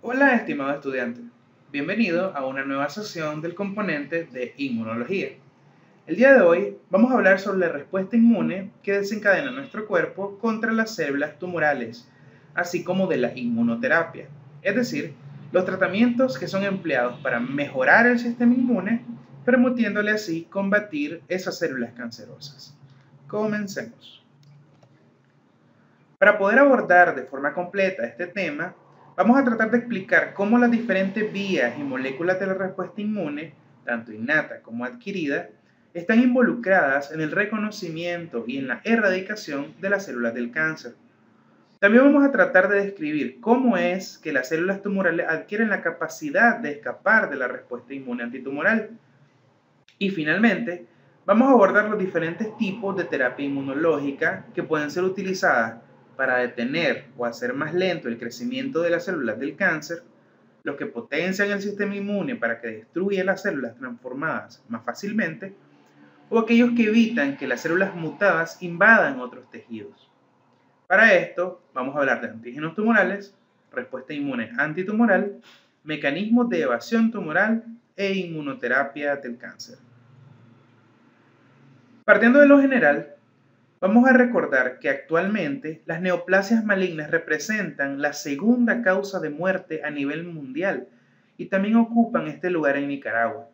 Hola, estimado estudiante. Bienvenido a una nueva sesión del componente de inmunología. El día de hoy vamos a hablar sobre la respuesta inmune que desencadena nuestro cuerpo contra las células tumorales, así como de la inmunoterapia, es decir, los tratamientos que son empleados para mejorar el sistema inmune, permitiéndole así combatir esas células cancerosas. Comencemos. Para poder abordar de forma completa este tema, vamos a tratar de explicar cómo las diferentes vías y moléculas de la respuesta inmune, tanto innata como adquirida, están involucradas en el reconocimiento y en la erradicación de las células del cáncer. También vamos a tratar de describir cómo es que las células tumorales adquieren la capacidad de escapar de la respuesta inmune antitumoral. Y finalmente, vamos a abordar los diferentes tipos de terapia inmunológica que pueden ser utilizadas para detener o hacer más lento el crecimiento de las células del cáncer, los que potencian el sistema inmune para que destruya las células transformadas más fácilmente, o aquellos que evitan que las células mutadas invadan otros tejidos. Para esto, vamos a hablar de antígenos tumorales, respuesta inmune antitumoral, mecanismos de evasión tumoral e inmunoterapia del cáncer. Partiendo de lo general, vamos a recordar que actualmente las neoplasias malignas representan la segunda causa de muerte a nivel mundial y también ocupan este lugar en Nicaragua.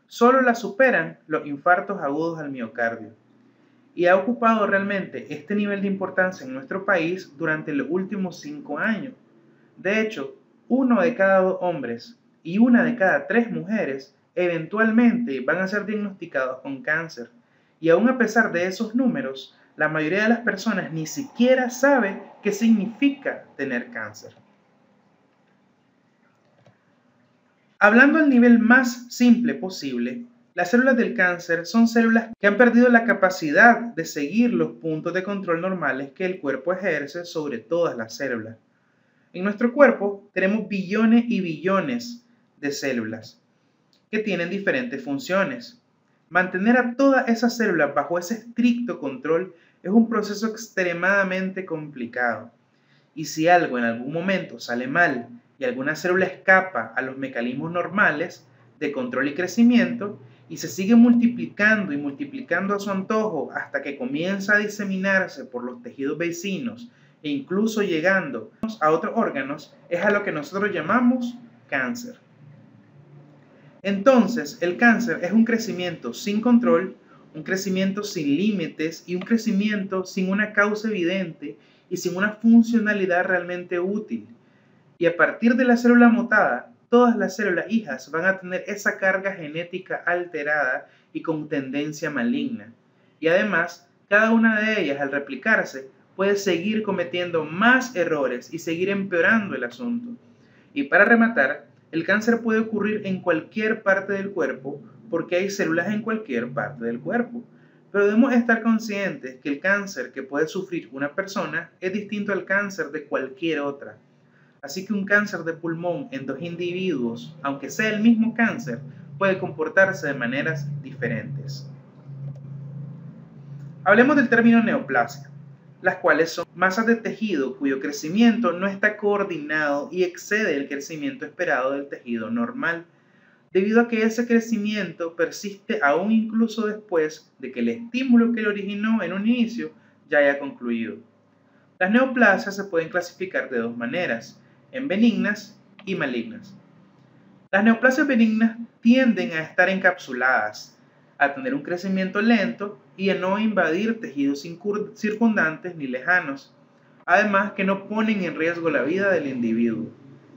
Solo la superan los infartos agudos al miocardio y ha ocupado realmente este nivel de importancia en nuestro país durante los últimos 5 años. De hecho, 1 de cada 2 hombres y 1 de cada 3 mujeres eventualmente van a ser diagnosticados con cáncer. Y aún a pesar de esos números, la mayoría de las personas ni siquiera sabe qué significa tener cáncer. Hablando al nivel más simple posible, las células del cáncer son células que han perdido la capacidad de seguir los puntos de control normales que el cuerpo ejerce sobre todas las células. En nuestro cuerpo tenemos billones y billones de células que tienen diferentes funciones. Mantener a todas esas células bajo ese estricto control es un proceso extremadamente complicado. Y si algo en algún momento sale mal y alguna célula escapa a los mecanismos normales de control y crecimiento y se sigue multiplicando y multiplicando a su antojo hasta que comienza a diseminarse por los tejidos vecinos e incluso llegando a otros órganos, es a lo que nosotros llamamos cáncer. Entonces, el cáncer es un crecimiento sin control, un crecimiento sin límites y un crecimiento sin una causa evidente y sin una funcionalidad realmente útil. Y a partir de la célula mutada, todas las células hijas van a tener esa carga genética alterada y con tendencia maligna. Y además, cada una de ellas al replicarse puede seguir cometiendo más errores y seguir empeorando el asunto. Y para rematar, el cáncer puede ocurrir en cualquier parte del cuerpo porque hay células en cualquier parte del cuerpo. Pero debemos estar conscientes que el cáncer que puede sufrir una persona es distinto al cáncer de cualquier otra. Así que un cáncer de pulmón en 2 individuos, aunque sea el mismo cáncer, puede comportarse de maneras diferentes. Hablemos del término neoplasia, las cuales son masas de tejido cuyo crecimiento no está coordinado y excede el crecimiento esperado del tejido normal, debido a que ese crecimiento persiste aún incluso después de que el estímulo que lo originó en un inicio ya haya concluido. Las neoplasias se pueden clasificar de 2 maneras, en benignas y malignas. Las neoplasias benignas tienden a estar encapsuladas, a tener un crecimiento lento y a no invadir tejidos circundantes ni lejanos, además que no ponen en riesgo la vida del individuo,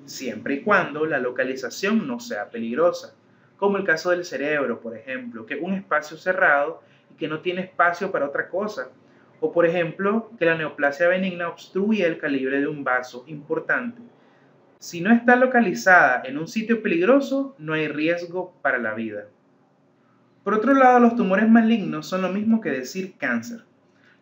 siempre y cuando la localización no sea peligrosa, como el caso del cerebro, por ejemplo, que es un espacio cerrado y que no tiene espacio para otra cosa, o por ejemplo, que la neoplasia benigna obstruye el calibre de un vaso importante. Si no está localizada en un sitio peligroso, no hay riesgo para la vida. Por otro lado, los tumores malignos son lo mismo que decir cáncer.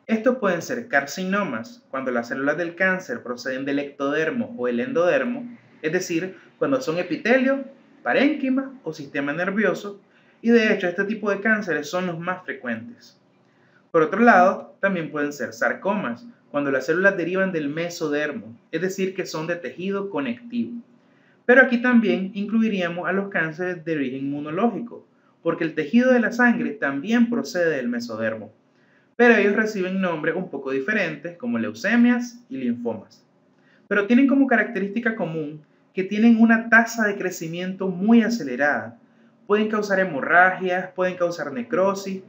Estos pueden ser carcinomas, cuando las células del cáncer proceden del ectodermo o el endodermo, es decir, cuando son epitelio, parénquima o sistema nervioso, y de hecho este tipo de cánceres son los más frecuentes. Por otro lado, también pueden ser sarcomas, cuando las células derivan del mesodermo, es decir, que son de tejido conectivo. Pero aquí también incluiríamos a los cánceres de origen inmunológico, porque el tejido de la sangre también procede del mesodermo, pero ellos reciben nombres un poco diferentes como leucemias y linfomas. Pero tienen como característica común que tienen una tasa de crecimiento muy acelerada. Pueden causar hemorragias, pueden causar necrosis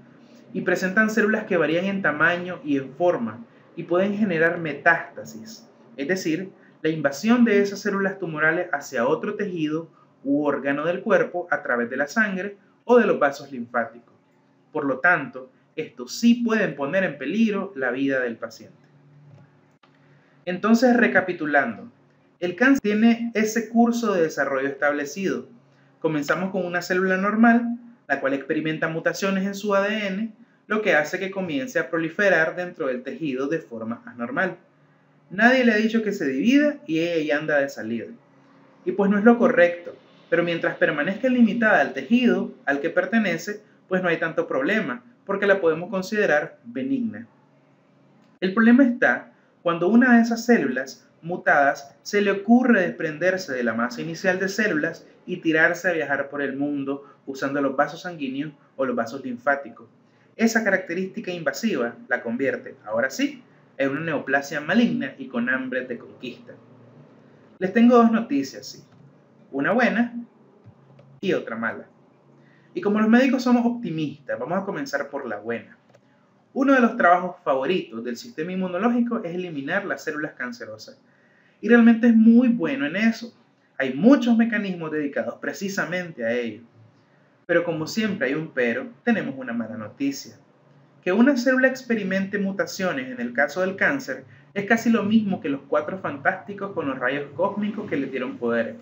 y presentan células que varían en tamaño y en forma y pueden generar metástasis, es decir, la invasión de esas células tumorales hacia otro tejido u órgano del cuerpo a través de la sangre o de los vasos linfáticos. Por lo tanto, estos sí pueden poner en peligro la vida del paciente. Entonces, recapitulando, el cáncer tiene ese curso de desarrollo establecido. Comenzamos con una célula normal, la cual experimenta mutaciones en su ADN, lo que hace que comience a proliferar dentro del tejido de forma anormal. Nadie le ha dicho que se divida y ella ya anda de salida. Y pues no es lo correcto, pero mientras permanezca limitada al tejido al que pertenece, pues no hay tanto problema, porque la podemos considerar benigna. El problema está cuando una de esas células mutadas se le ocurre desprenderse de la masa inicial de células y tirarse a viajar por el mundo usando los vasos sanguíneos o los vasos linfáticos. Esa característica invasiva la convierte, ahora sí, en una neoplasia maligna y con hambre de conquista. Les tengo dos noticias, sí. Una buena y otra mala. Y como los médicos somos optimistas, vamos a comenzar por la buena. Uno de los trabajos favoritos del sistema inmunológico es eliminar las células cancerosas. Y realmente es muy bueno en eso. Hay muchos mecanismos dedicados precisamente a ello. Pero como siempre hay un pero, tenemos una mala noticia. Que una célula experimente mutaciones en el caso del cáncer es casi lo mismo que los Cuatro Fantásticos con los rayos cósmicos que le dieron poderes.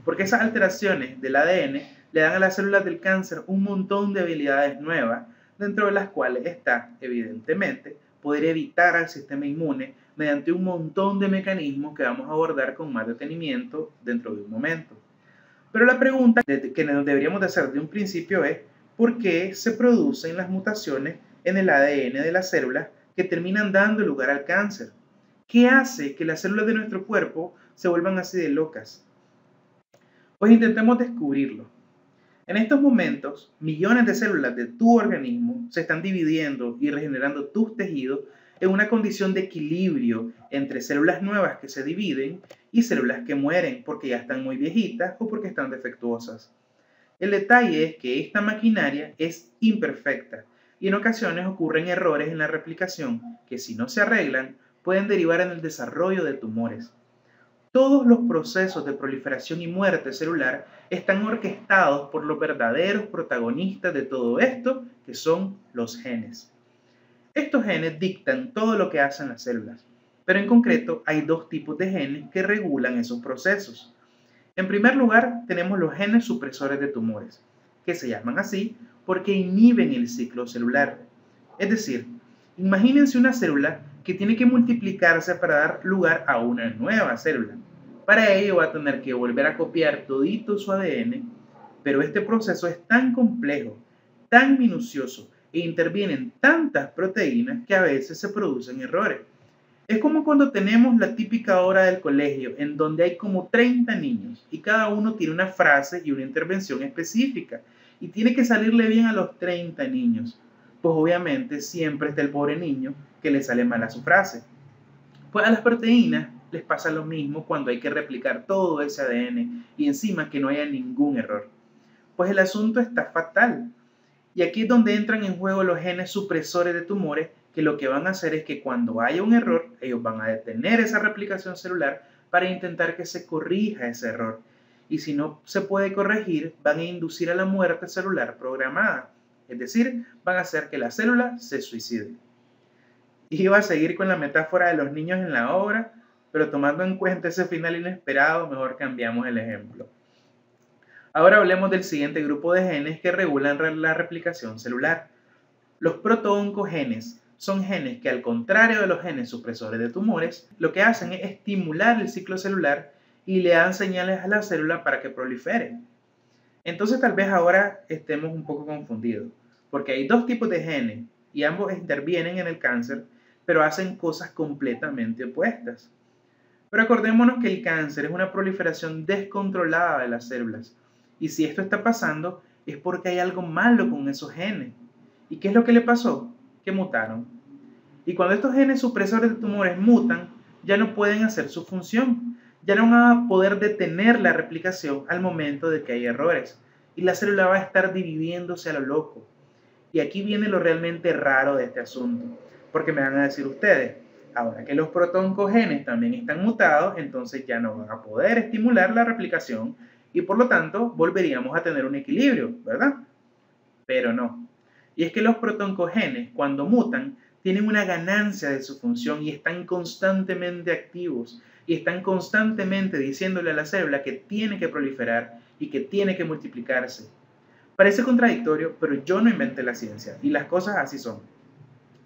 Porque esas alteraciones del ADN le dan a las células del cáncer un montón de habilidades nuevas, dentro de las cuales está, evidentemente, poder evitar al sistema inmune mediante un montón de mecanismos que vamos a abordar con más detenimiento dentro de un momento. Pero la pregunta que nos deberíamos de hacer de un principio es, ¿por qué se producen las mutaciones en el ADN de las células que terminan dando lugar al cáncer? ¿Qué hace que las células de nuestro cuerpo se vuelvan así de locas? Pues intentemos descubrirlo. En estos momentos, millones de células de tu organismo se están dividiendo y regenerando tus tejidos en una condición de equilibrio entre células nuevas que se dividen y células que mueren porque ya están muy viejitas o porque están defectuosas. El detalle es que esta maquinaria es imperfecta y en ocasiones ocurren errores en la replicación que, si no se arreglan, pueden derivar en el desarrollo de tumores. Todos los procesos de proliferación y muerte celular están orquestados por los verdaderos protagonistas de todo esto, que son los genes. Estos genes dictan todo lo que hacen las células, pero en concreto hay dos tipos de genes que regulan esos procesos. En primer lugar, tenemos los genes supresores de tumores, que se llaman así porque inhiben el ciclo celular. Es decir, imagínense una célula que tiene que multiplicarse para dar lugar a una nueva célula. Para ello va a tener que volver a copiar todito su ADN, pero este proceso es tan complejo, tan minucioso e intervienen tantas proteínas que a veces se producen errores. Es como cuando tenemos la típica hora del colegio en donde hay como 30 niños y cada uno tiene una frase y una intervención específica y tiene que salirle bien a los 30 niños. Pues obviamente siempre está el pobre niño que le sale mal a su frase. Pues a las proteínas les pasa lo mismo cuando hay que replicar todo ese ADN y encima que no haya ningún error. Pues el asunto está fatal. Y aquí es donde entran en juego los genes supresores de tumores, que lo que van a hacer es que cuando haya un error, ellos van a detener esa replicación celular para intentar que se corrija ese error. Y si no se puede corregir, van a inducir a la muerte celular programada. Es decir, van a hacer que la célula se suicide. Iba a seguir con la metáfora de los niños en la obra, pero tomando en cuenta ese final inesperado, mejor cambiamos el ejemplo. Ahora hablemos del siguiente grupo de genes que regulan la replicación celular. Los protooncogenes son genes que, al contrario de los genes supresores de tumores, lo que hacen es estimular el ciclo celular y le dan señales a la célula para que prolifere. Entonces tal vez ahora estemos un poco confundidos, porque hay dos tipos de genes y ambos intervienen en el cáncer, pero hacen cosas completamente opuestas. Pero acordémonos que el cáncer es una proliferación descontrolada de las células. Y si esto está pasando, es porque hay algo malo con esos genes. ¿Y qué es lo que le pasó? Que mutaron. Y cuando estos genes supresores de tumores mutan, ya no pueden hacer su función. Ya no van a poder detener la replicación al momento de que hay errores. Y la célula va a estar dividiéndose a lo loco. Y aquí viene lo realmente raro de este asunto. Porque me van a decir ustedes, ahora que los protoncogenes también están mutados, entonces ya no van a poder estimular la replicación y por lo tanto volveríamos a tener un equilibrio, ¿verdad? Pero no. Y es que los protoncogenes, cuando mutan, tienen una ganancia de su función y están constantemente activos y están constantemente diciéndole a la célula que tiene que proliferar y que tiene que multiplicarse. Parece contradictorio, pero yo no inventé la ciencia y las cosas así son.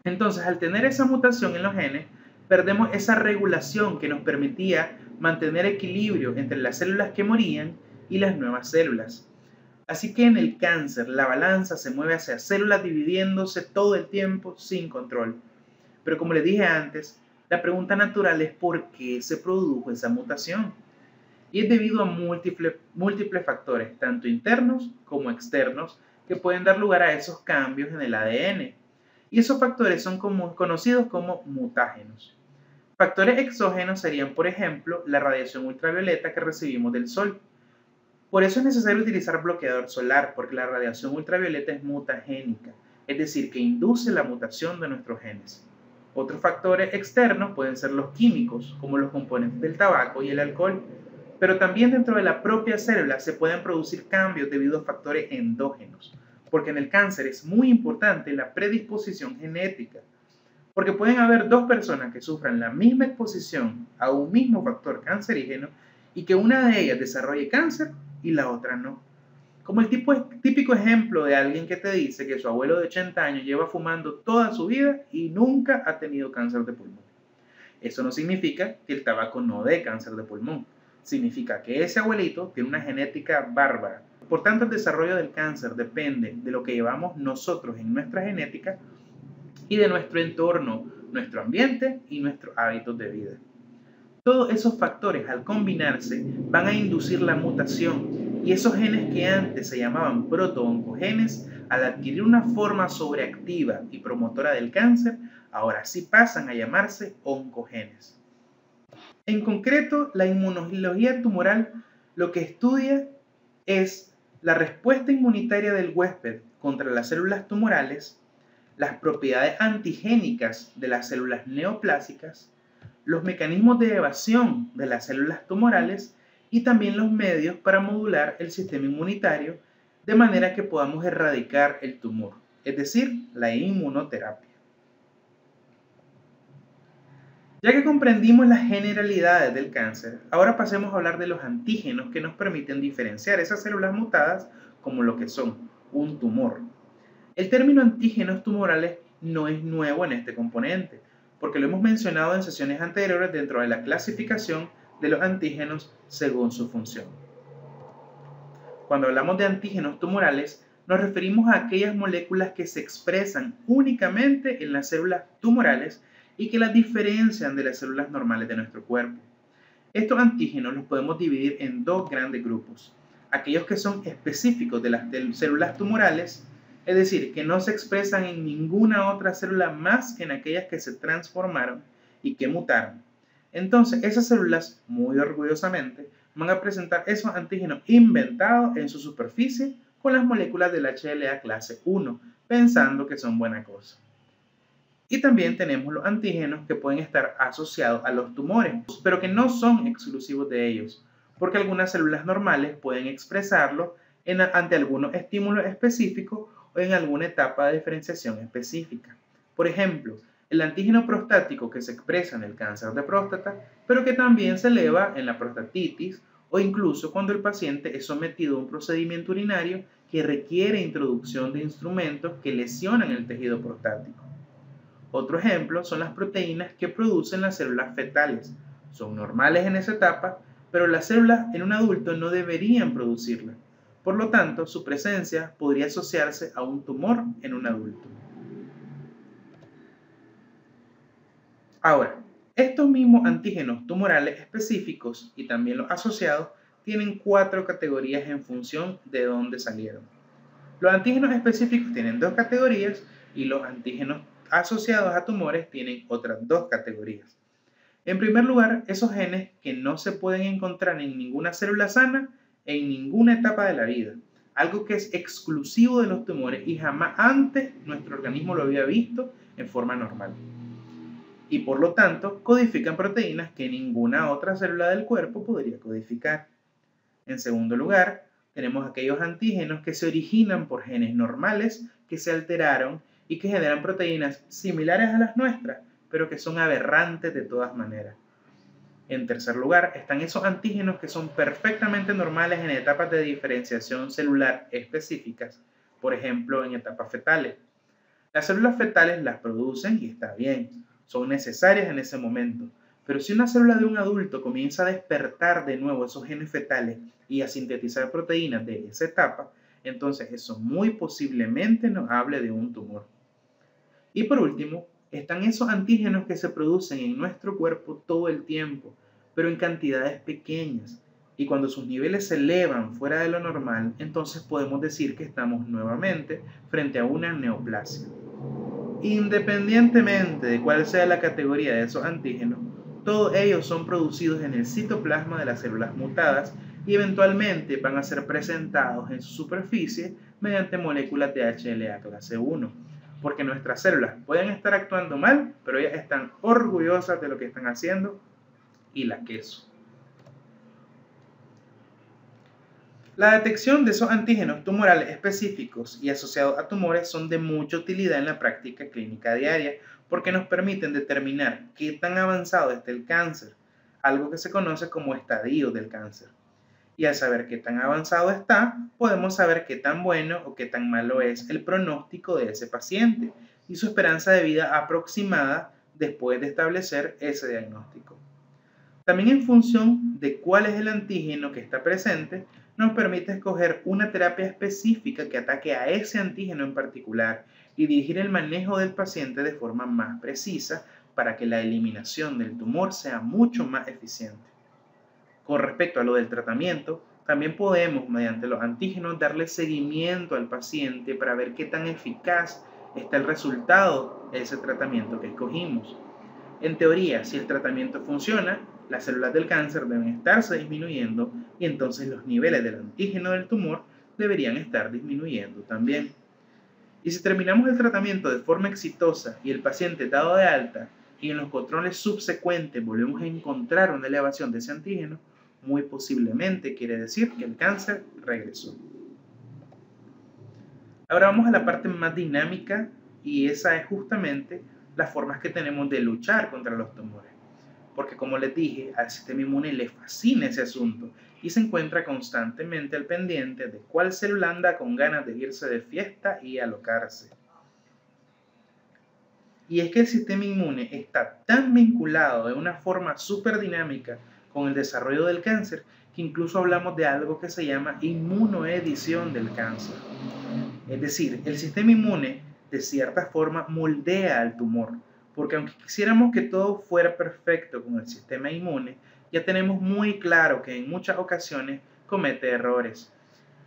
Entonces, al tener esa mutación en los genes, perdemos esa regulación que nos permitía mantener equilibrio entre las células que morían y las nuevas células. Así que en el cáncer la balanza se mueve hacia células dividiéndose todo el tiempo sin control. Pero como les dije antes, la pregunta natural es por qué se produjo esa mutación. Y es debido a múltiples factores, tanto internos como externos, que pueden dar lugar a esos cambios en el ADN. Y esos factores son conocidos como mutágenos. Factores exógenos serían, por ejemplo, la radiación ultravioleta que recibimos del sol. Por eso es necesario utilizar bloqueador solar, porque la radiación ultravioleta es mutagénica, es decir, que induce la mutación de nuestros genes. Otros factores externos pueden ser los químicos, como los componentes del tabaco y el alcohol, pero también dentro de la propia célula se pueden producir cambios debido a factores endógenos, porque en el cáncer es muy importante la predisposición genética, porque pueden haber dos personas que sufran la misma exposición a un mismo factor cancerígeno y que una de ellas desarrolle cáncer y la otra no. Como el típico ejemplo de alguien que te dice que su abuelo de 80 años lleva fumando toda su vida y nunca ha tenido cáncer de pulmón. Eso no significa que el tabaco no dé cáncer de pulmón. Significa que ese abuelito tiene una genética bárbara. Por tanto, el desarrollo del cáncer depende de lo que llevamos nosotros en nuestra genética y de nuestro entorno, nuestro ambiente y nuestros hábitos de vida. Todos esos factores al combinarse van a inducir la mutación y esos genes que antes se llamaban protooncogenes, al adquirir una forma sobreactiva y promotora del cáncer, ahora sí pasan a llamarse oncogenes. En concreto, la inmunología tumoral lo que estudia es la respuesta inmunitaria del huésped contra las células tumorales, las propiedades antigénicas de las células neoplásicas, los mecanismos de evasión de las células tumorales y también los medios para modular el sistema inmunitario de manera que podamos erradicar el tumor, es decir, la inmunoterapia. Ya que comprendimos las generalidades del cáncer, ahora pasemos a hablar de los antígenos que nos permiten diferenciar esas células mutadas como lo que son un tumor. El término antígenos tumorales no es nuevo en este componente, porque lo hemos mencionado en sesiones anteriores dentro de la clasificación de los antígenos según su función. Cuando hablamos de antígenos tumorales, nos referimos a aquellas moléculas que se expresan únicamente en las células tumorales y que las diferencian de las células normales de nuestro cuerpo. Estos antígenos los podemos dividir en dos grandes grupos. Aquellos que son específicos de las células tumorales, es decir, que no se expresan en ninguna otra célula más que en aquellas que se transformaron y que mutaron. Entonces, esas células, muy orgullosamente, van a presentar esos antígenos inventados en su superficie con las moléculas del HLA clase 1, pensando que son buena cosa. Y también tenemos los antígenos que pueden estar asociados a los tumores, pero que no son exclusivos de ellos, porque algunas células normales pueden expresarlo ante algunos estímulos específicos o en alguna etapa de diferenciación específica. Por ejemplo, el antígeno prostático que se expresa en el cáncer de próstata, pero que también se eleva en la prostatitis o incluso cuando el paciente es sometido a un procedimiento urinario que requiere introducción de instrumentos que lesionan el tejido prostático. Otro ejemplo son las proteínas que producen las células fetales. Son normales en esa etapa, pero las células en un adulto no deberían producirlas. Por lo tanto, su presencia podría asociarse a un tumor en un adulto. Ahora, Estos mismos antígenos tumorales específicos y también los asociados tienen 4 categorías en función de dónde salieron. Los antígenos específicos tienen 2 categorías y los antígenos asociados a tumores tienen otras 2 categorías. En primer lugar, esos genes que no se pueden encontrar en ninguna célula sana en ninguna etapa de la vida, algo que es exclusivo de los tumores y jamás antes nuestro organismo lo había visto en forma normal. Y por lo tanto, codifican proteínas que ninguna otra célula del cuerpo podría codificar. En segundo lugar, tenemos aquellos antígenos que se originan por genes normales que se alteraron y que generan proteínas similares a las nuestras, pero que son aberrantes de todas maneras. En tercer lugar, están esos antígenos que son perfectamente normales en etapas de diferenciación celular específicas, por ejemplo, en etapas fetales. Las células fetales las producen y está bien, son necesarias en ese momento, pero si una célula de un adulto comienza a despertar de nuevo esos genes fetales y a sintetizar proteínas de esa etapa, entonces eso muy posiblemente nos hable de un tumor. Y por último, están esos antígenos que se producen en nuestro cuerpo todo el tiempo, pero en cantidades pequeñas. Y cuando sus niveles se elevan fuera de lo normal, entonces podemos decir que estamos nuevamente frente a una neoplasia. Independientemente de cuál sea la categoría de esos antígenos, todos ellos son producidos en el citoplasma de las células mutadas y eventualmente van a ser presentados en su superficie mediante moléculas de HLA clase 1. Porque nuestras células pueden estar actuando mal, pero ellas están orgullosas de lo que están haciendo y la queso. La detección de esos antígenos tumorales específicos y asociados a tumores son de mucha utilidad en la práctica clínica diaria porque nos permiten determinar qué tan avanzado está el cáncer, algo que se conoce como estadio del cáncer. Y al saber qué tan avanzado está, podemos saber qué tan bueno o qué tan malo es el pronóstico de ese paciente y su esperanza de vida aproximada después de establecer ese diagnóstico. También en función de cuál es el antígeno que está presente, nos permite escoger una terapia específica que ataque a ese antígeno en particular y dirigir el manejo del paciente de forma más precisa para que la eliminación del tumor sea mucho más eficiente. Con respecto a lo del tratamiento, también podemos, mediante los antígenos, darle seguimiento al paciente para ver qué tan eficaz está el resultado de ese tratamiento que escogimos. En teoría, si el tratamiento funciona, las células del cáncer deben estarse disminuyendo y entonces los niveles del antígeno del tumor deberían estar disminuyendo también. Y si terminamos el tratamiento de forma exitosa y el paciente dado de alta y en los controles subsecuentes volvemos a encontrar una elevación de ese antígeno, muy posiblemente quiere decir que el cáncer regresó. Ahora vamos a la parte más dinámica y esa es justamente las formas que tenemos de luchar contra los tumores. Porque como les dije, al sistema inmune le fascina ese asunto y se encuentra constantemente al pendiente de cuál célula anda con ganas de irse de fiesta y alocarse. Y es que el sistema inmune está tan vinculado de una forma súper dinámica con el desarrollo del cáncer que incluso hablamos de algo que se llama inmunoedición del cáncer. Es decir, el sistema inmune de cierta forma moldea al tumor, porque aunque quisiéramos que todo fuera perfecto con el sistema inmune, ya tenemos muy claro que en muchas ocasiones comete errores.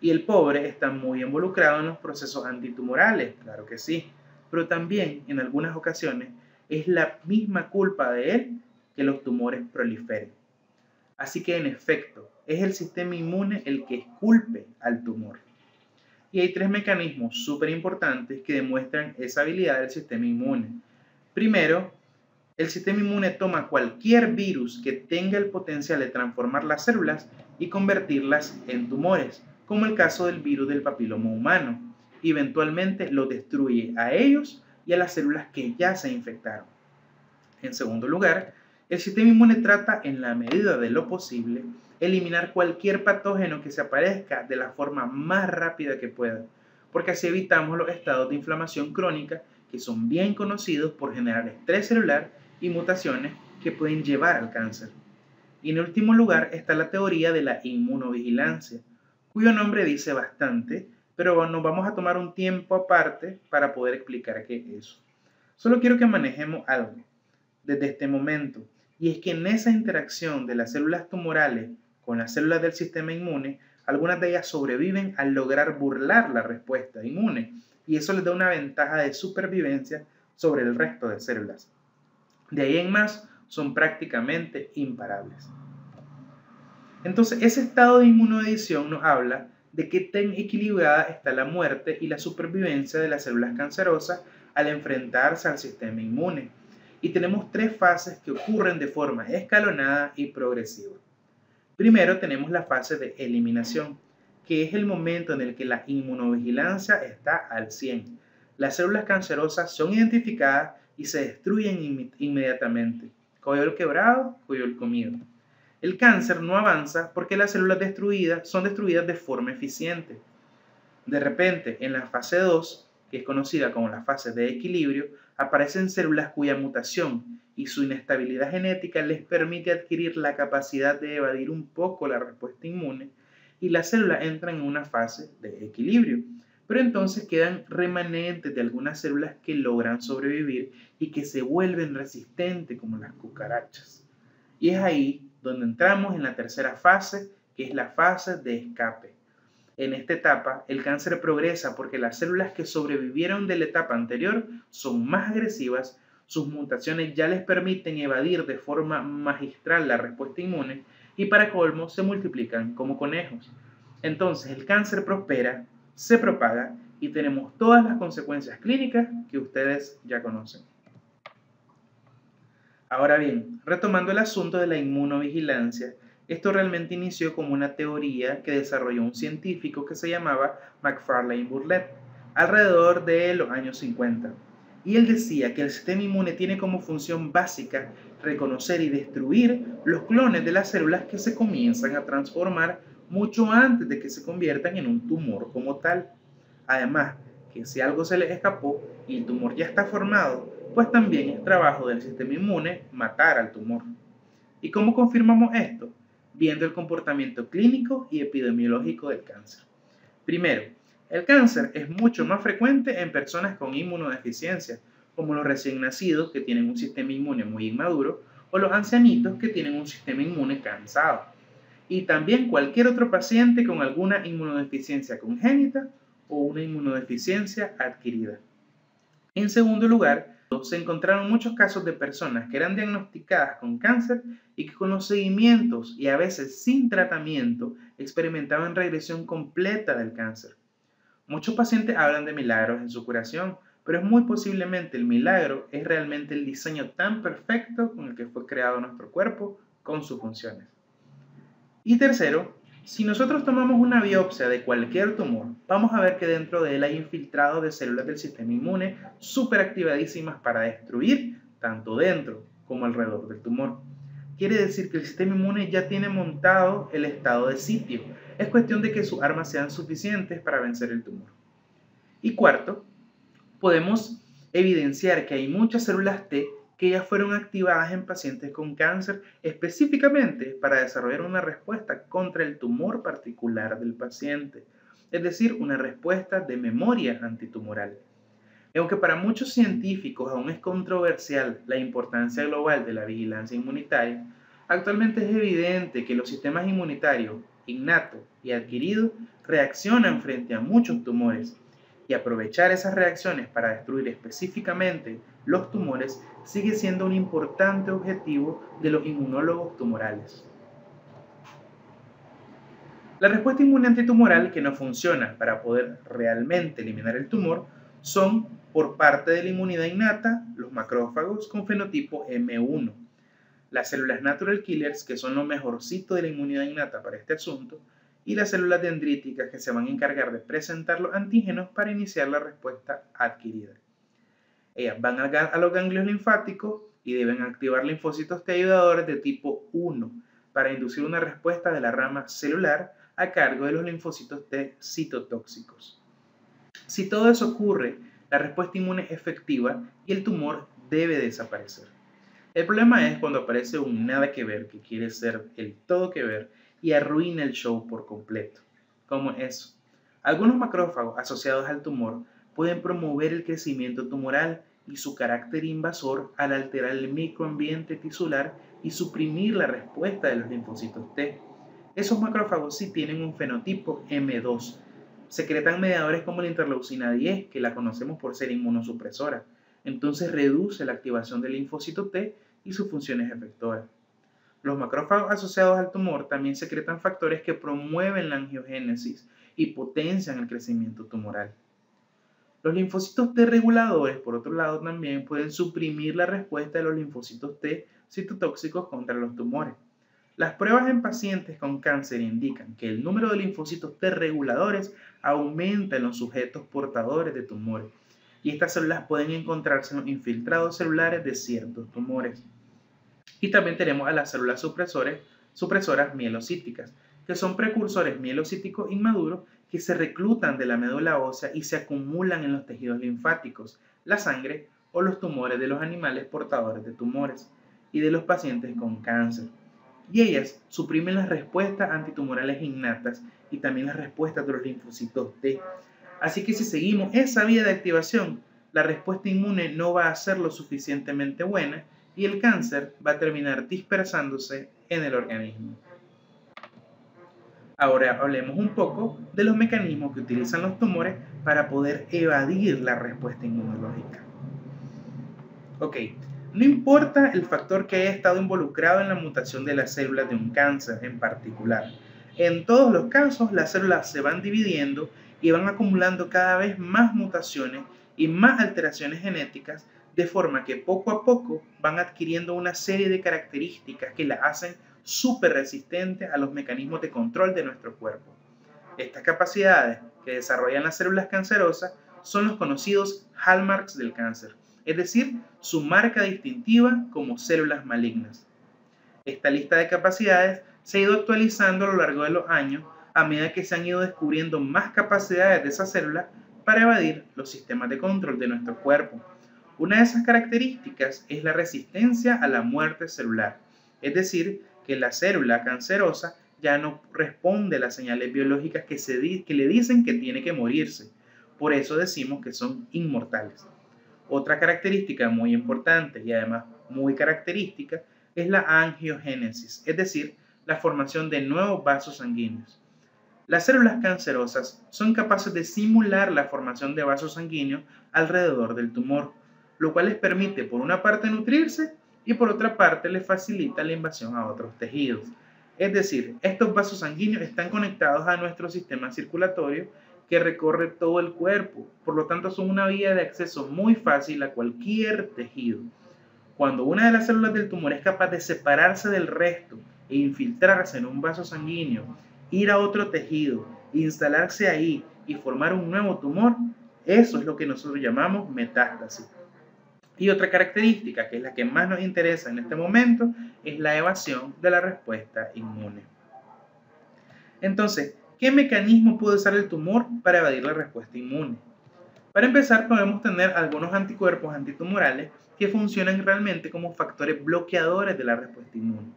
Y el pobre está muy involucrado en los procesos antitumorales, claro que sí, pero también en algunas ocasiones es la misma culpa de él que los tumores proliferen. Así que en efecto, es el sistema inmune el que esculpe al tumor. Y hay 3 mecanismos súper importantes que demuestran esa habilidad del sistema inmune. Primero, el sistema inmune toma cualquier virus que tenga el potencial de transformar las células y convertirlas en tumores, como el caso del virus del papiloma humano, y eventualmente lo destruye a ellos y a las células que ya se infectaron. En segundo lugar, el sistema inmune trata, en la medida de lo posible, eliminar cualquier patógeno que se aparezca de la forma más rápida que pueda, porque así evitamos los estados de inflamación crónica que son bien conocidos por generar estrés celular y mutaciones que pueden llevar al cáncer. Y en último lugar está la teoría de la inmunovigilancia, cuyo nombre dice bastante, pero nos vamos a tomar un tiempo aparte para poder explicar qué es eso. Solo quiero que manejemos algo desde este momento, y es que en esa interacción de las células tumorales con las células del sistema inmune, algunas de ellas sobreviven al lograr burlar la respuesta inmune, y eso les da una ventaja de supervivencia sobre el resto de células. De ahí en más, son prácticamente imparables. Entonces, ese estado de inmunoedición nos habla de qué tan equilibrada está la muerte y la supervivencia de las células cancerosas al enfrentarse al sistema inmune. Y tenemos tres fases que ocurren de forma escalonada y progresiva. Primero tenemos la fase de eliminación, que es el momento en el que la inmunovigilancia está al 100. Las células cancerosas son identificadas y se destruyen inmediatamente. Coyol quebrado, coyol comido. El cáncer no avanza porque las células destruidas son destruidas de forma eficiente. De repente, en la fase 2, que es conocida como la fase de equilibrio, aparecen células cuya mutación y su inestabilidad genética les permite adquirir la capacidad de evadir un poco la respuesta inmune, y las células entran en una fase de equilibrio. Pero entonces quedan remanentes de algunas células que logran sobrevivir y que se vuelven resistentes, como las cucarachas. Y es ahí donde entramos en la tercera fase, que es la fase de escape. En esta etapa, el cáncer progresa porque las células que sobrevivieron de la etapa anterior son más agresivas, sus mutaciones ya les permiten evadir de forma magistral la respuesta inmune y para colmo se multiplican como conejos. Entonces el cáncer prospera, se propaga y tenemos todas las consecuencias clínicas que ustedes ya conocen. Ahora bien, retomando el asunto de la inmunovigilancia, esto realmente inició como una teoría que desarrolló un científico que se llamaba Macfarlane Burlett alrededor de los años 50. Y él decía que el sistema inmune tiene como función básica reconocer y destruir los clones de las células que se comienzan a transformar mucho antes de que se conviertan en un tumor como tal. Además, que si algo se les escapó y el tumor ya está formado, pues también es trabajo del sistema inmune matar al tumor. ¿Y cómo confirmamos esto? Viendo el comportamiento clínico y epidemiológico del cáncer. Primero, el cáncer es mucho más frecuente en personas con inmunodeficiencia, como los recién nacidos que tienen un sistema inmune muy inmaduro o los ancianitos que tienen un sistema inmune cansado. Y también cualquier otro paciente con alguna inmunodeficiencia congénita o una inmunodeficiencia adquirida. En segundo lugar, se encontraron muchos casos de personas que eran diagnosticadas con cáncer y que con los seguimientos y a veces sin tratamiento experimentaban regresión completa del cáncer. Muchos pacientes hablan de milagros en su curación, pero es muy posiblemente el milagro es realmente el diseño tan perfecto con el que fue creado nuestro cuerpo con sus funciones. Y tercero, si nosotros tomamos una biopsia de cualquier tumor, vamos a ver que dentro de él hay infiltrados de células del sistema inmune superactivadísimas para destruir tanto dentro como alrededor del tumor. Quiere decir que el sistema inmune ya tiene montado el estado de sitio. Es cuestión de que sus armas sean suficientes para vencer el tumor. Y cuarto, podemos evidenciar que hay muchas células T que ya fueron activadas en pacientes con cáncer específicamente para desarrollar una respuesta contra el tumor particular del paciente, es decir, una respuesta de memoria antitumoral. Y aunque para muchos científicos aún es controversial la importancia global de la vigilancia inmunitaria, actualmente es evidente que los sistemas inmunitarios, innato y adquirido, reaccionan frente a muchos tumores, y aprovechar esas reacciones para destruir específicamente los tumores sigue siendo un importante objetivo de los inmunólogos tumorales. La respuesta inmune antitumoral que no funciona para poder realmente eliminar el tumor son, por parte de la inmunidad innata, los macrófagos con fenotipo M1, las células natural killers, que son lo mejorcito de la inmunidad innata para este asunto, y las células dendríticas que se van a encargar de presentar los antígenos para iniciar la respuesta adquirida. Ellas van a los ganglios linfáticos y deben activar linfocitos T ayudadores de tipo 1 para inducir una respuesta de la rama celular a cargo de los linfocitos T citotóxicos. Si todo eso ocurre, la respuesta inmune es efectiva y el tumor debe desaparecer. El problema es cuando aparece un nada que ver que quiere ser el todo que ver y arruina el show por completo. ¿Cómo es eso? Algunos macrófagos asociados al tumor pueden promover el crecimiento tumoral y su carácter invasor al alterar el microambiente tisular y suprimir la respuesta de los linfocitos T. Esos macrófagos sí tienen un fenotipo M2. Secretan mediadores como la interleucina 10, que la conocemos por ser inmunosupresora. Entonces reduce la activación del linfocito T y sus funciones efectoras. Los macrófagos asociados al tumor también secretan factores que promueven la angiogénesis y potencian el crecimiento tumoral. Los linfocitos T reguladores, por otro lado, también pueden suprimir la respuesta de los linfocitos T citotóxicos contra los tumores. Las pruebas en pacientes con cáncer indican que el número de linfocitos T reguladores aumenta en los sujetos portadores de tumores, y estas células pueden encontrarse en los infiltrados celulares de ciertos tumores. Y también tenemos a las células supresoras mielocíticas, que son precursores mielocíticos inmaduros que se reclutan de la médula ósea y se acumulan en los tejidos linfáticos, la sangre o los tumores de los animales portadores de tumores y de los pacientes con cáncer. Y ellas suprimen las respuestas antitumorales innatas y también las respuestas de los linfocitos T. Así que si seguimos esa vía de activación, la respuesta inmune no va a ser lo suficientemente buena y el cáncer va a terminar dispersándose en el organismo. Ahora hablemos un poco de los mecanismos que utilizan los tumores para poder evadir la respuesta inmunológica. Ok, no importa el factor que haya estado involucrado en la mutación de las células de un cáncer en particular. En todos los casos, las células se van dividiendo y van acumulando cada vez más mutaciones y más alteraciones genéticas, de forma que poco a poco van adquiriendo una serie de características que las hacen súper resistente a los mecanismos de control de nuestro cuerpo. Estas capacidades que desarrollan las células cancerosas son los conocidos hallmarks del cáncer, es decir, su marca distintiva como células malignas. Esta lista de capacidades se ha ido actualizando a lo largo de los años a medida que se han ido descubriendo más capacidades de esas células para evadir los sistemas de control de nuestro cuerpo. Una de esas características es la resistencia a la muerte celular, es decir, que la célula cancerosa ya no responde a las señales biológicas que le dicen que tiene que morirse. Por eso decimos que son inmortales. Otra característica muy importante y además muy característica es la angiogénesis, es decir, la formación de nuevos vasos sanguíneos. Las células cancerosas son capaces de simular la formación de vasos sanguíneos alrededor del tumor, lo cual les permite por una parte nutrirse y por otra parte les facilita la invasión a otros tejidos. Es decir, estos vasos sanguíneos están conectados a nuestro sistema circulatorio que recorre todo el cuerpo, por lo tanto son una vía de acceso muy fácil a cualquier tejido. Cuando una de las células del tumor es capaz de separarse del resto e infiltrarse en un vaso sanguíneo, ir a otro tejido, instalarse ahí y formar un nuevo tumor, eso es lo que nosotros llamamos metástasis. Y otra característica, que es la que más nos interesa en este momento, es la evasión de la respuesta inmune. Entonces, ¿qué mecanismo puede usar el tumor para evadir la respuesta inmune? Para empezar, podemos tener algunos anticuerpos antitumorales que funcionan realmente como factores bloqueadores de la respuesta inmune.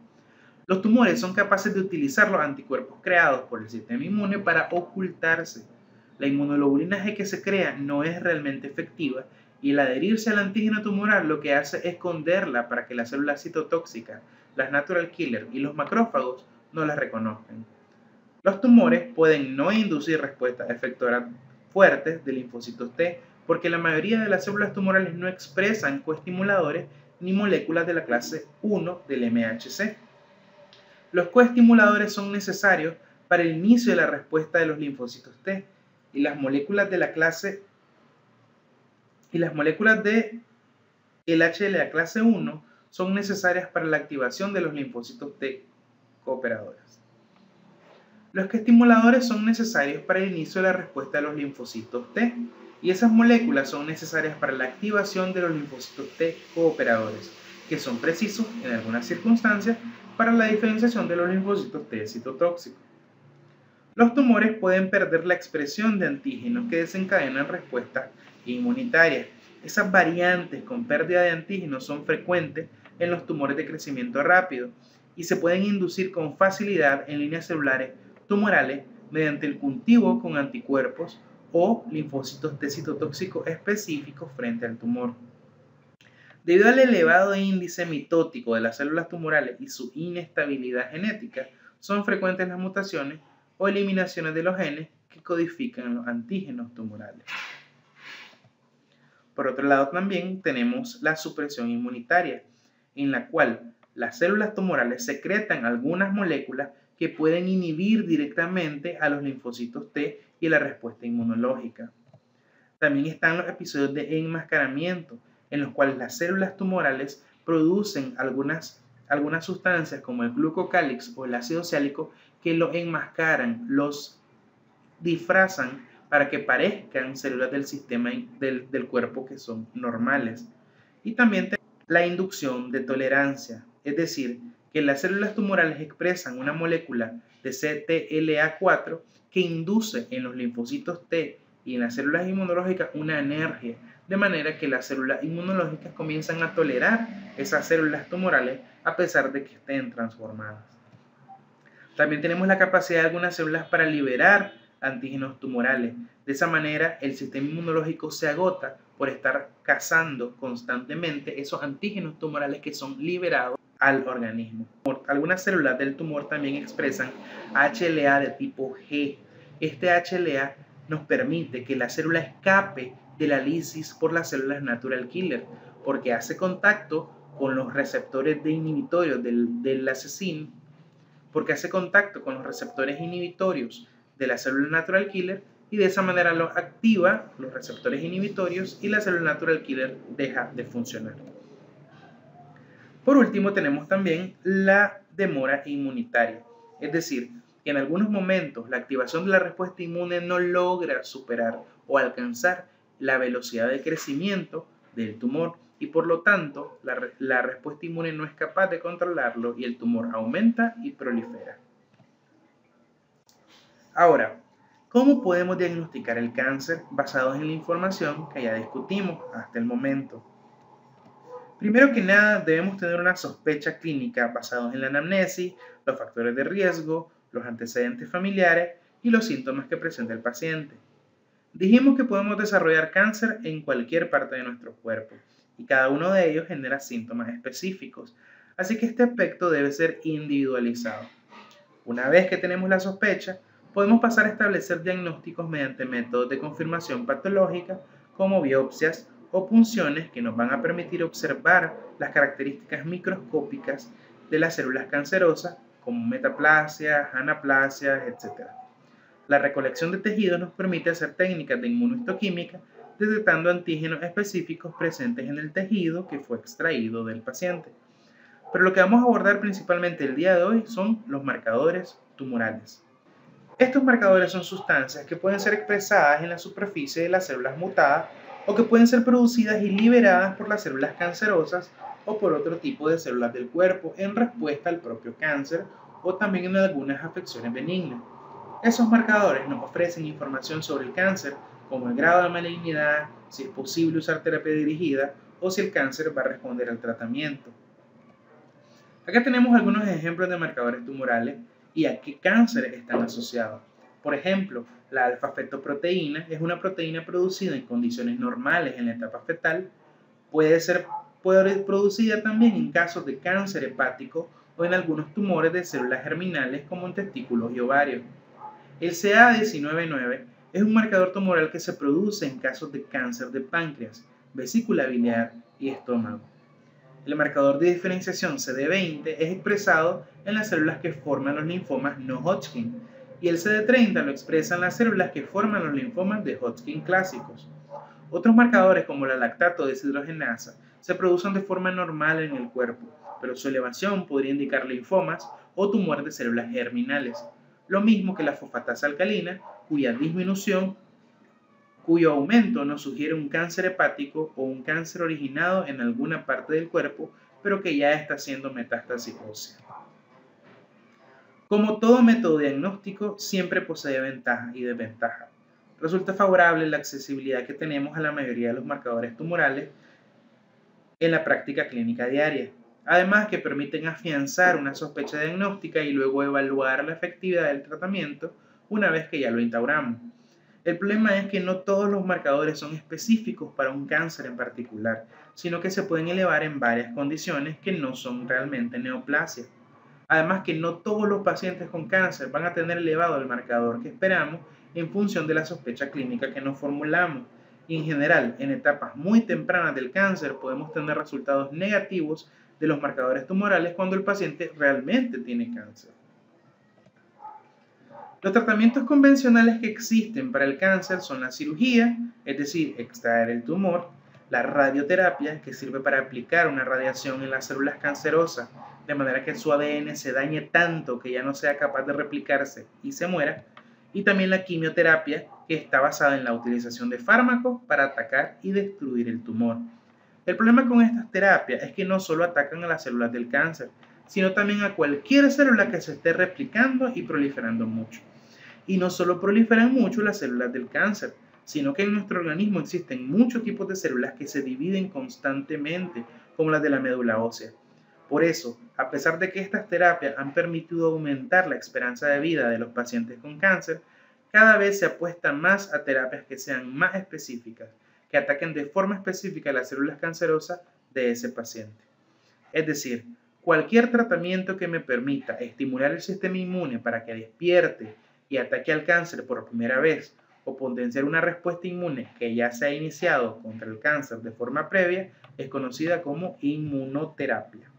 Los tumores son capaces de utilizar los anticuerpos creados por el sistema inmune para ocultarse. La inmunoglobulina G que se crea no es realmente efectiva y el adherirse al antígeno tumoral lo que hace es esconderla para que las células citotóxicas, las natural killer y los macrófagos no las reconozcan. Los tumores pueden no inducir respuestas efectoras fuertes de linfocitos T porque la mayoría de las células tumorales no expresan coestimuladores ni moléculas de la clase 1 del MHC. Los coestimuladores son necesarios para el inicio de la respuesta de los linfocitos T y las moléculas de la clase LH de la clase 1 son necesarias para la activación de los linfocitos T cooperadores. Los coestimuladores son necesarios para el inicio de la respuesta de los linfocitos T y esas moléculas son necesarias para la activación de los linfocitos T cooperadores, que son precisos en algunas circunstancias para la diferenciación de los linfocitos T citotóxicos. Los tumores pueden perder la expresión de antígenos que desencadenan respuestas inmunitarias. Esas variantes con pérdida de antígenos son frecuentes en los tumores de crecimiento rápido y se pueden inducir con facilidad en líneas celulares tumorales mediante el cultivo con anticuerpos o linfocitos T citotóxicos específicos frente al tumor. Debido al elevado índice mitótico de las células tumorales y su inestabilidad genética, son frecuentes las mutaciones o eliminaciones de los genes que codifican los antígenos tumorales. Por otro lado, también tenemos la supresión inmunitaria, en la cual las células tumorales secretan algunas moléculas que pueden inhibir directamente a los linfocitos T y la respuesta inmunológica. También están los episodios de enmascaramiento, en los cuales las células tumorales producen algunas sustancias como el glucocálix o el ácido oxálico que los enmascaran, los disfrazan para que parezcan células del sistema del cuerpo que son normales. Y también la inducción de tolerancia, es decir, que las células tumorales expresan una molécula de CTLA4 que induce en los linfocitos T y en las células inmunológicas una anergia, de manera que las células inmunológicas comienzan a tolerar esas células tumorales a pesar de que estén transformadas. También tenemos la capacidad de algunas células para liberar antígenos tumorales. De esa manera, el sistema inmunológico se agota por estar cazando constantemente esos antígenos tumorales que son liberados al organismo. Algunas células del tumor también expresan HLA de tipo G. Este HLA nos permite que la célula escape de la lisis por las células natural killer, porque hace contacto con los receptores de inhibitorios del asesino, porque hace contacto con los receptores inhibitorios de la célula natural killer y de esa manera lo activa los receptores inhibitorios y la célula natural killer deja de funcionar. Por último, tenemos también la demora inmunitaria, es decir, que en algunos momentos la activación de la respuesta inmune no logra superar o alcanzar la velocidad de crecimiento del tumor y por lo tanto la respuesta inmune no es capaz de controlarlo y el tumor aumenta y prolifera. Ahora, ¿cómo podemos diagnosticar el cáncer basados en la información que ya discutimos hasta el momento? Primero que nada, debemos tener una sospecha clínica basada en la anamnesis, los factores de riesgo, los antecedentes familiares y los síntomas que presenta el paciente. Dijimos que podemos desarrollar cáncer en cualquier parte de nuestro cuerpo y cada uno de ellos genera síntomas específicos, así que este aspecto debe ser individualizado. Una vez que tenemos la sospecha, podemos pasar a establecer diagnósticos mediante métodos de confirmación patológica como biopsias o punciones que nos van a permitir observar las características microscópicas de las células cancerosas como metaplasias, anaplasias, etc. La recolección de tejidos nos permite hacer técnicas de inmunohistoquímica detectando antígenos específicos presentes en el tejido que fue extraído del paciente. Pero lo que vamos a abordar principalmente el día de hoy son los marcadores tumorales. Estos marcadores son sustancias que pueden ser expresadas en la superficie de las células mutadas o que pueden ser producidas y liberadas por las células cancerosas o por otro tipo de células del cuerpo en respuesta al propio cáncer o también en algunas afecciones benignas. Esos marcadores nos ofrecen información sobre el cáncer, como el grado de malignidad, si es posible usar terapia dirigida o si el cáncer va a responder al tratamiento. Acá tenemos algunos ejemplos de marcadores tumorales y a qué cánceres están asociados. Por ejemplo, la alfa-fetoproteína es una proteína producida en condiciones normales en la etapa fetal. Puede ser producida también en casos de cáncer hepático o en algunos tumores de células germinales como en testículos y ovarios. El CA19-9 es un marcador tumoral que se produce en casos de cáncer de páncreas, vesícula biliar y estómago. El marcador de diferenciación CD20 es expresado en las células que forman los linfomas no Hodgkin y el CD30 lo expresan las células que forman los linfomas de Hodgkin clásicos. Otros marcadores como la lactato deshidrogenasa se producen de forma normal en el cuerpo, pero su elevación podría indicar linfomas o tumores de células germinales, lo mismo que la fosfatasa alcalina, cuyo aumento nos sugiere un cáncer hepático o un cáncer originado en alguna parte del cuerpo, pero que ya está haciendo metástasis ósea. Como todo método diagnóstico, siempre posee ventajas y desventajas. Resulta favorable la accesibilidad que tenemos a la mayoría de los marcadores tumorales en la práctica clínica diaria, además que permiten afianzar una sospecha diagnóstica y luego evaluar la efectividad del tratamiento una vez que ya lo instauramos. El problema es que no todos los marcadores son específicos para un cáncer en particular, sino que se pueden elevar en varias condiciones que no son realmente neoplasia. Además que no todos los pacientes con cáncer van a tener elevado el marcador que esperamos en función de la sospecha clínica que nos formulamos. Y en general, en etapas muy tempranas del cáncer podemos tener resultados negativos de los marcadores tumorales cuando el paciente realmente tiene cáncer. Los tratamientos convencionales que existen para el cáncer son la cirugía, es decir, extraer el tumor, la radioterapia, que sirve para aplicar una radiación en las células cancerosas, de manera que su ADN se dañe tanto que ya no sea capaz de replicarse y se muera, y también la quimioterapia, que está basada en la utilización de fármacos para atacar y destruir el tumor. El problema con estas terapias es que no solo atacan a las células del cáncer, sino también a cualquier célula que se esté replicando y proliferando mucho. Y no solo proliferan mucho las células del cáncer, sino que en nuestro organismo existen muchos tipos de células que se dividen constantemente, como las de la médula ósea. Por eso, a pesar de que estas terapias han permitido aumentar la esperanza de vida de los pacientes con cáncer, cada vez se apuesta más a terapias que sean más específicas, que ataquen de forma específica las células cancerosas de ese paciente. Es decir, cualquier tratamiento que me permita estimular el sistema inmune para que despierte y ataque al cáncer por primera vez o potenciar una respuesta inmune que ya se ha iniciado contra el cáncer de forma previa es conocida como inmunoterapia.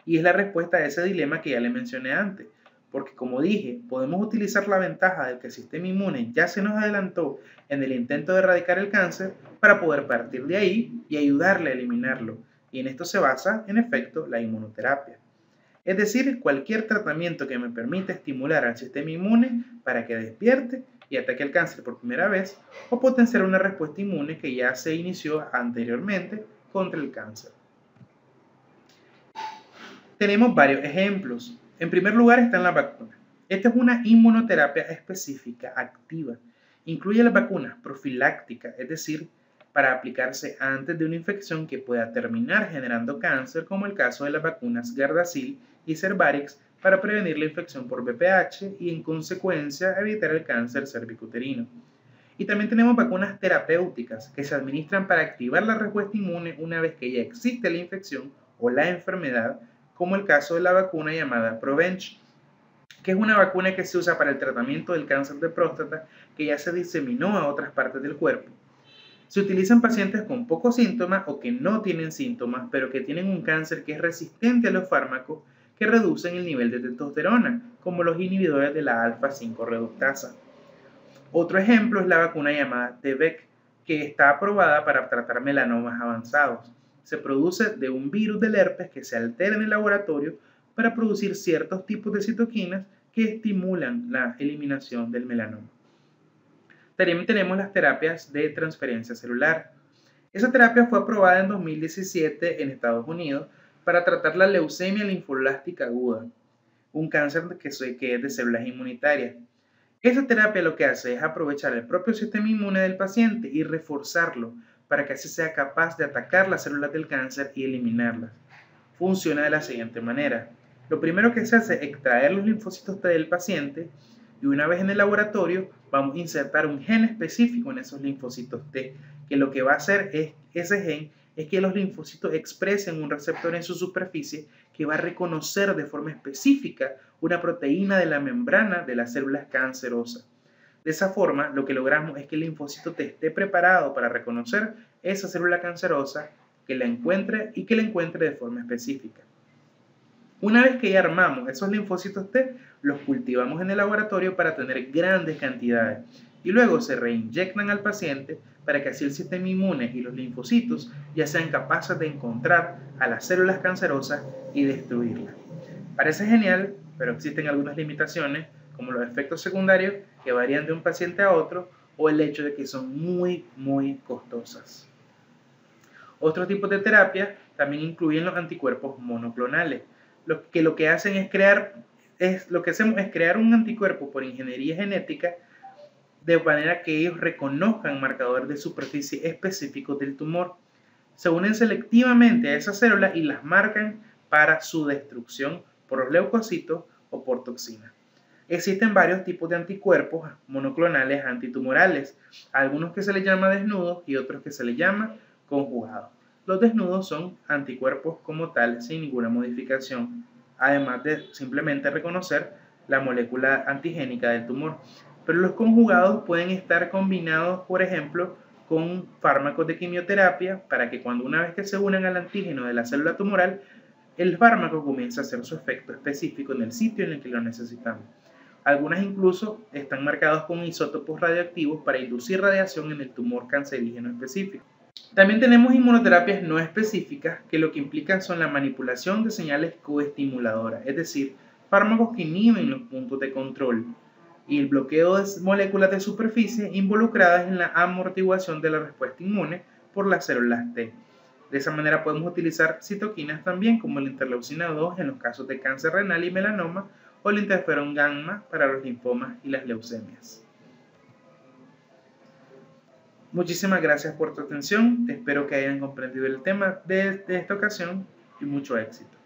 Y es la respuesta a ese dilema que ya le mencioné antes, porque como dije, podemos utilizar la ventaja de que el sistema inmune ya se nos adelantó en el intento de erradicar el cáncer para poder partir de ahí y ayudarle a eliminarlo. Y en esto se basa, en efecto, la inmunoterapia. Es decir, cualquier tratamiento que me permita estimular al sistema inmune para que despierte y ataque el cáncer por primera vez o potenciar una respuesta inmune que ya se inició anteriormente contra el cáncer. Tenemos varios ejemplos. En primer lugar están las vacunas. Esta es una inmunoterapia específica activa. Incluye las vacunas profilácticas, es decir, para aplicarse antes de una infección que pueda terminar generando cáncer, como el caso de las vacunas Gardasil y Cervarix, para prevenir la infección por VPH y en consecuencia evitar el cáncer cervicuterino. Y también tenemos vacunas terapéuticas que se administran para activar la respuesta inmune una vez que ya existe la infección o la enfermedad, como el caso de la vacuna llamada Provench, que es una vacuna que se usa para el tratamiento del cáncer de próstata que ya se diseminó a otras partes del cuerpo. Se utiliza en pacientes con pocos síntomas o que no tienen síntomas, pero que tienen un cáncer que es resistente a los fármacos que reducen el nivel de testosterona, como los inhibidores de la alfa-5 reductasa. Otro ejemplo es la vacuna llamada T-VEC, que está aprobada para tratar melanomas avanzados. Se produce de un virus del herpes que se altera en el laboratorio para producir ciertos tipos de citoquinas que estimulan la eliminación del melanoma. También tenemos las terapias de transferencia celular. Esa terapia fue aprobada en 2017 en Estados Unidos para tratar la leucemia linfoblástica aguda, un cáncer que es de células inmunitarias. Esta terapia lo que hace es aprovechar el propio sistema inmune del paciente y reforzarlo para que así sea capaz de atacar las células del cáncer y eliminarlas. Funciona de la siguiente manera. Lo primero que se hace es extraer los linfocitos T del paciente y una vez en el laboratorio vamos a insertar un gen específico en esos linfocitos T, que lo que va a hacer ese gen es que los linfocitos expresen un receptor en su superficie que va a reconocer de forma específica una proteína de la membrana de las células cancerosas. De esa forma, lo que logramos es que el linfocito T esté preparado para reconocer esa célula cancerosa, que la encuentre y que la encuentre de forma específica. Una vez que ya armamos esos linfocitos T, los cultivamos en el laboratorio para tener grandes cantidades y luego se reinyectan al paciente para que así el sistema inmune y los linfocitos ya sean capaces de encontrar a las células cancerosas y destruirlas. Parece genial, pero existen algunas limitaciones, como los efectos secundarios que varían de un paciente a otro o el hecho de que son muy costosas. Otros tipos de terapia también incluyen los anticuerpos monoclonales. Lo que hacen es crear un anticuerpo por ingeniería genética de manera que ellos reconozcan marcadores de superficie específicos del tumor. Se unen selectivamente a esas células y las marcan para su destrucción por los leucocitos o por toxinas. Existen varios tipos de anticuerpos monoclonales antitumorales, algunos que se les llama desnudos y otros que se les llama conjugados. Los desnudos son anticuerpos como tal, sin ninguna modificación, además de simplemente reconocer la molécula antigénica del tumor. Pero los conjugados pueden estar combinados, por ejemplo, con fármacos de quimioterapia para que cuando una vez que se unan al antígeno de la célula tumoral, el fármaco comience a hacer su efecto específico en el sitio en el que lo necesitamos. Algunas incluso están marcadas con isótopos radioactivos para inducir radiación en el tumor cancerígeno específico. También tenemos inmunoterapias no específicas que lo que implican son la manipulación de señales coestimuladoras, es decir, fármacos que inhiben los puntos de control y el bloqueo de moléculas de superficie involucradas en la amortiguación de la respuesta inmune por las células T. De esa manera podemos utilizar citoquinas también como la interleucina 2 en los casos de cáncer renal y melanoma o el interferón gamma para los linfomas y las leucemias. Muchísimas gracias por tu atención, espero que hayan comprendido el tema de esta ocasión y mucho éxito.